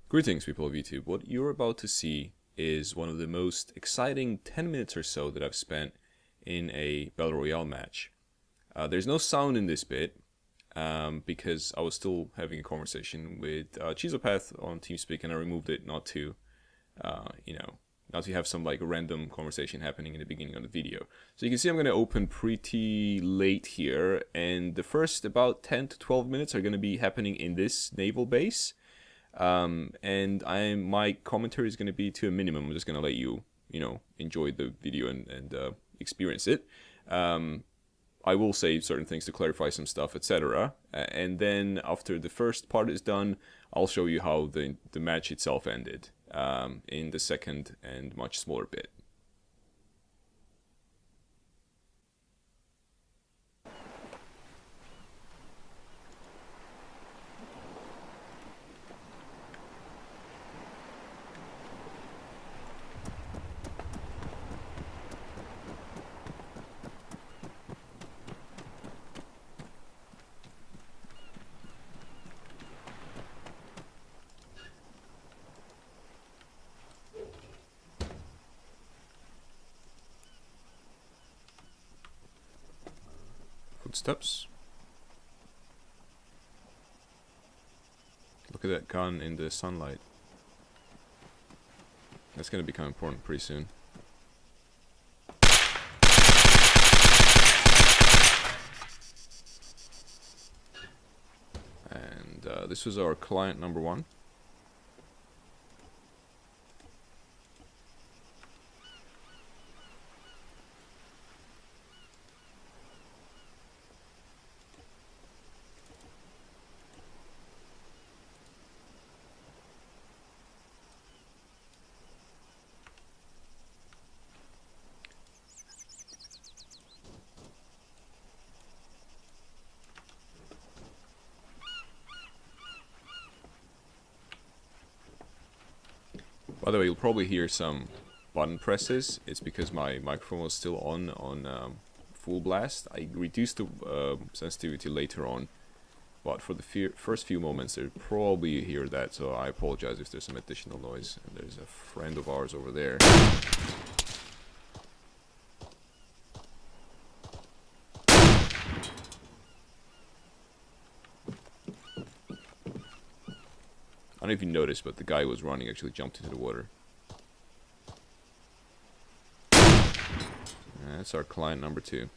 Greetings, people of YouTube. What you're about to see is one of the most exciting 10 minutes or so that I've spent in a Battle Royale match. There's no sound in this bit because I was still having a conversation with Chizopath on TeamSpeak, and I removed it not to, not to have some like random conversation happening in the beginning of the video. So you can see I'm going to open pretty late here, and the first about 10 to 12 minutes are going to be happening in this naval base. And my commentary is going to be to a minimum. I'm just going to let you, enjoy the video and experience it. I will say certain things to clarify some stuff, etc. And then after the first part is done, I'll show you how the match itself ended in the second and much smaller bit. Footsteps. Look at that gun in the sunlight. That's going to become important pretty soon. And this was our client number one. By the way, you'll probably hear some button presses. It's because my microphone was still on full blast. I reduced the sensitivity later on, but for the first few moments, there probably you hear that. So I apologize if there's some additional noise. And there's a friend of ours over there. I don't know if you noticed, but the guy who was running actually jumped into the water. That's our client number two.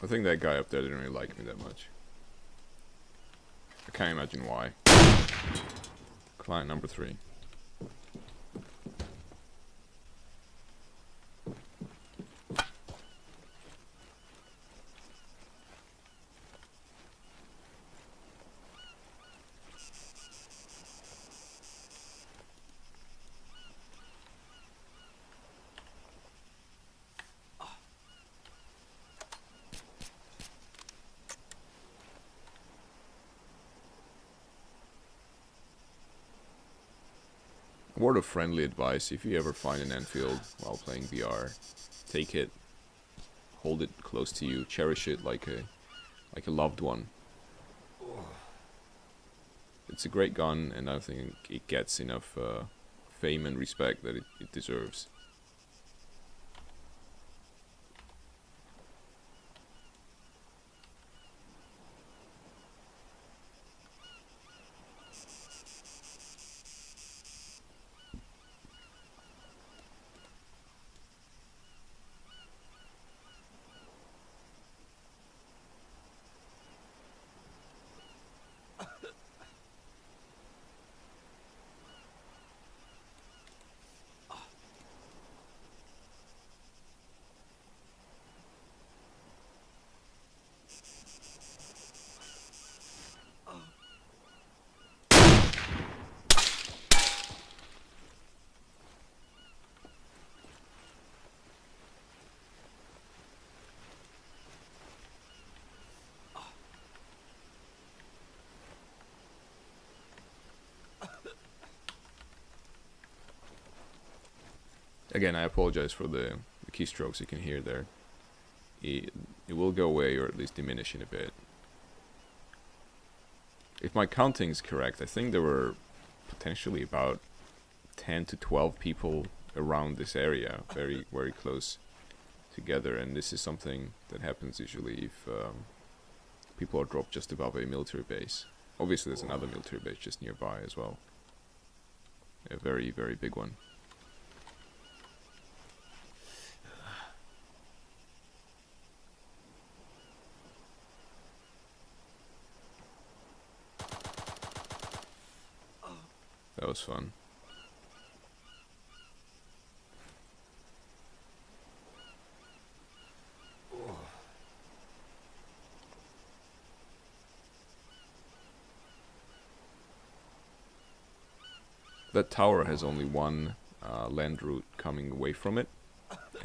I think that guy up there didn't really like me that much. I can't imagine why. Client number three. Word of friendly advice: if you ever find an Enfield while playing VR, take it, hold it close to you, cherish it like a loved one. It's a great gun, and I think it gets enough fame and respect that it deserves. Again, I apologize for the keystrokes you can hear there. It will go away, or at least diminish in a bit. If my counting is correct, I think there were potentially about 10 to 12 people around this area, very, very close together, and this is something that happens usually if people are dropped just above a military base. Obviously there's another military base just nearby as well. A very, very big one. That was fun. That tower has only one land route coming away from it,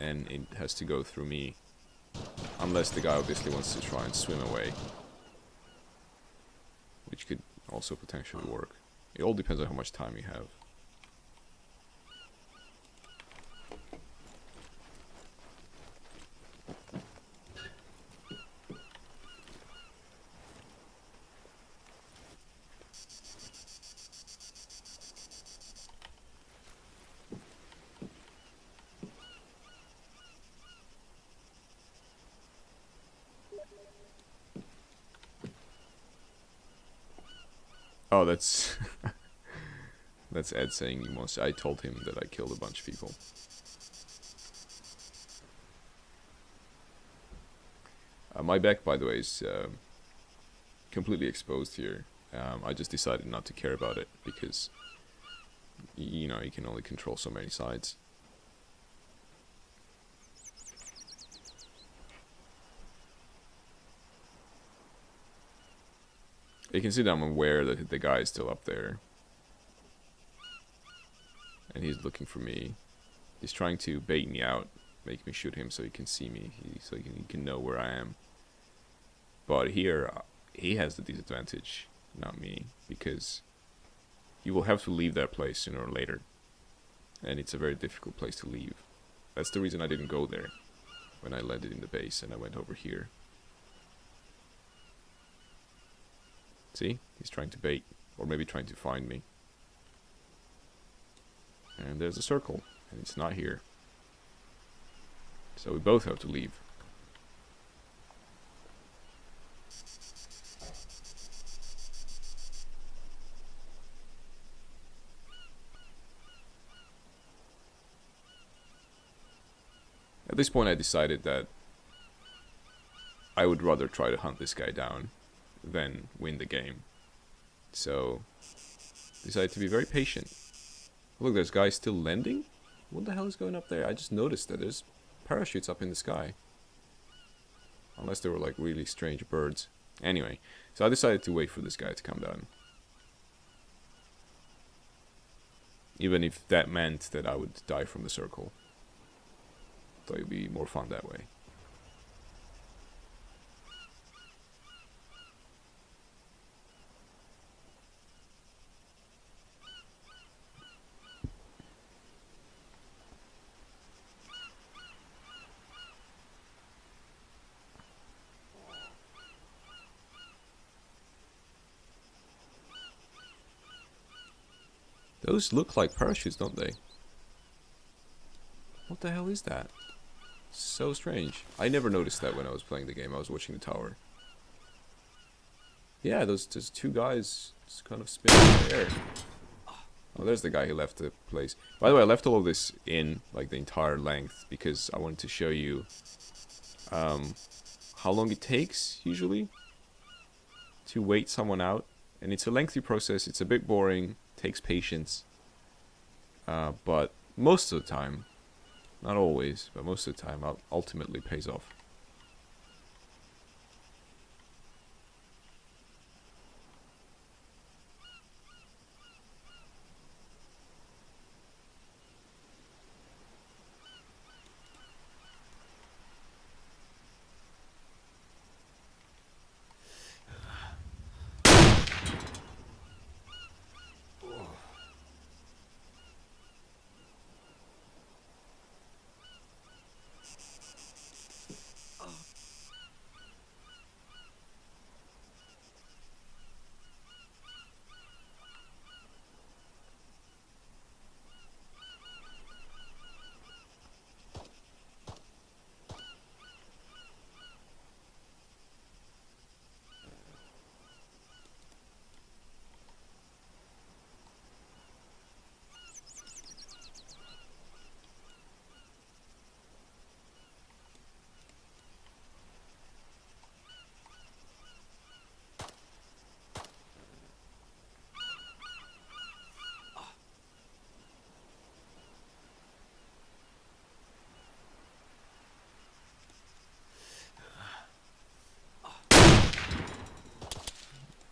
and it has to go through me, unless the guy obviously wants to try and swim away, which could also potentially work. It all depends on how much time you have. Oh, that's that's Ed saying he wants. I told him that I killed a bunch of people. My back, by the way, is completely exposed here. I just decided not to care about it because, you know, you can only control so many sides. You can see that I'm aware that the guy is still up there. And he's looking for me. He's trying to bait me out, make me shoot him so he can see me, so he can know where I am. But here, he has the disadvantage, not me, because you will have to leave that place sooner or later. And it's a very difficult place to leave. That's the reason I didn't go there when I landed in the base and I went over here. See? He's trying to bait, or maybe trying to find me. And there's a circle, and it's not here. So we both have to leave. At this point I decided that I would rather try to hunt this guy down than win the game. So, decided to be very patient. Look, there's guys still landing? What the hell is going up there? I just noticed that there's parachutes up in the sky. Unless they were like really strange birds. Anyway, so I decided to wait for this guy to come down. Even if that meant that I would die from the circle. Thought it would be more fun that way. Those look like parachutes, don't they? What the hell is that? So strange. I never noticed that when I was playing the game. I was watching the tower. Yeah, there's two guys just kind of spinning in the air. Oh, there's the guy who left the place. By the way, I left all of this in, like the entire length, because I wanted to show you how long it takes, usually, to wait someone out. And it's a lengthy process, it's a bit boring, takes patience. But most of the time, not always, but most of the time, ultimately pays off.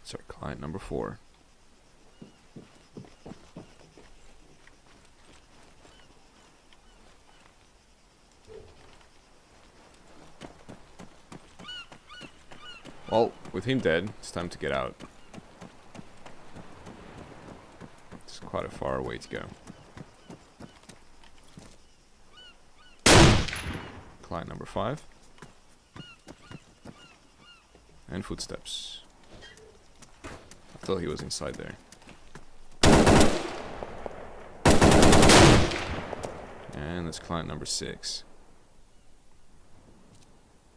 It's our client number 4. Well, with him dead, it's time to get out. It's quite a far way to go. Client number 5. And footsteps. I thought he was inside there. And that's client number 6.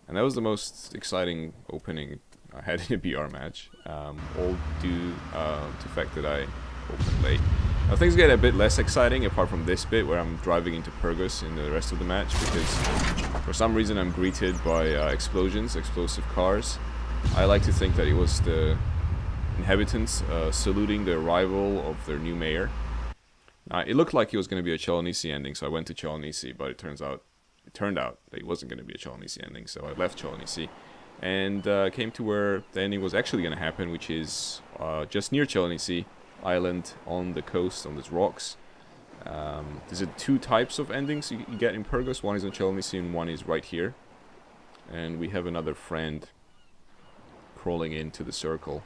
And that was the most exciting opening I had in a BR match, all due to the fact that I opened late. Now things get a bit less exciting apart from this bit where I'm driving into Purgus in the rest of the match, because for some reason I'm greeted by explosions, explosive cars. I like to think that it was the inhabitants saluting the arrival of their new mayor. It looked like it was going to be a Chalonisi ending, so I went to Chalonisi, but it turned out that it wasn't going to be a Chalonisi ending, so I left Chalonisi and came to where the ending was actually going to happen, which is just near Chalonisi Island on the coast, on these rocks. There's 2 types of endings you get in Purgus. One is on Chalonisi and one is right here. And we have another friend crawling into the circle.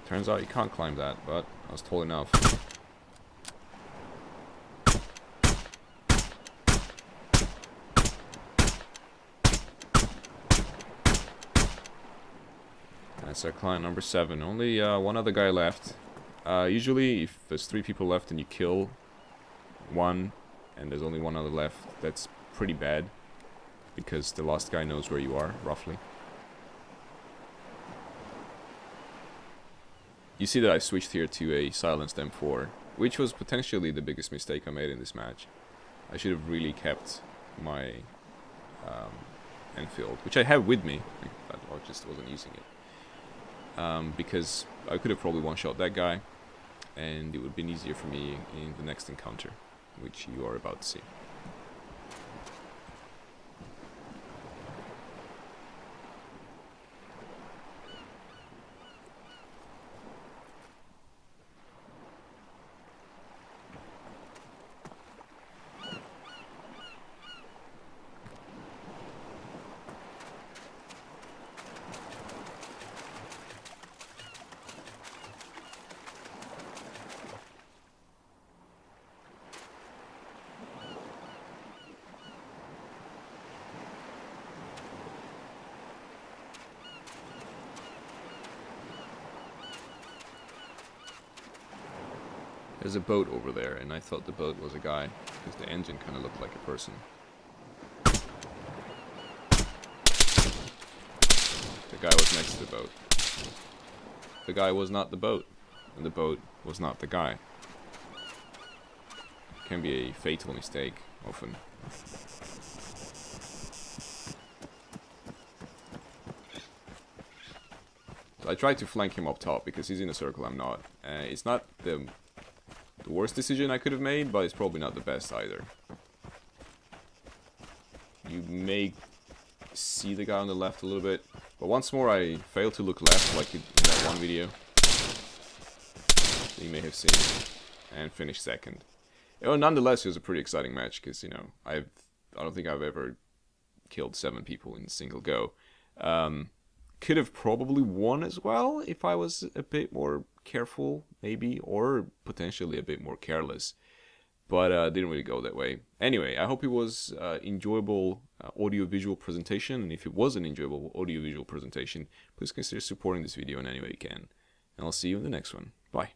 Turns out you can't climb that, but I was tall enough. That's our client number 7. Only one other guy left. Usually, if there's 3 people left and you kill one, and there's only one other left, that's pretty bad, because the last guy knows where you are, roughly. You see that I switched here to a silenced M4, which was potentially the biggest mistake I made in this match. I should have really kept my Enfield, which I have with me, but I just wasn't using it. Because I could have probably one-shot that guy, and it would have been easier for me in the next encounter, which you are about to see. There's a boat over there, and I thought the boat was a guy, because the engine kind of looked like a person. The guy was next to the boat. The guy was not the boat, and the boat was not the guy. It can be a fatal mistake, often. So I tried to flank him up top, because he's in a circle I'm not. It's not the worst decision I could have made, but it's probably not the best either. You may see the guy on the left a little bit, but once more I failed to look left like in that one video that you may have seen, and finished second. Nonetheless, it was a pretty exciting match, because, you know, I don't think I've ever killed 7 people in a single go. Could have probably won as well if I was a bit more careful, maybe, or potentially a bit more careless, but didn't really go that way. Anyway, I hope it was enjoyable audio-visual presentation, and if it was an enjoyable audio-visual presentation, please consider supporting this video in any way you can, and I'll see you in the next one. Bye.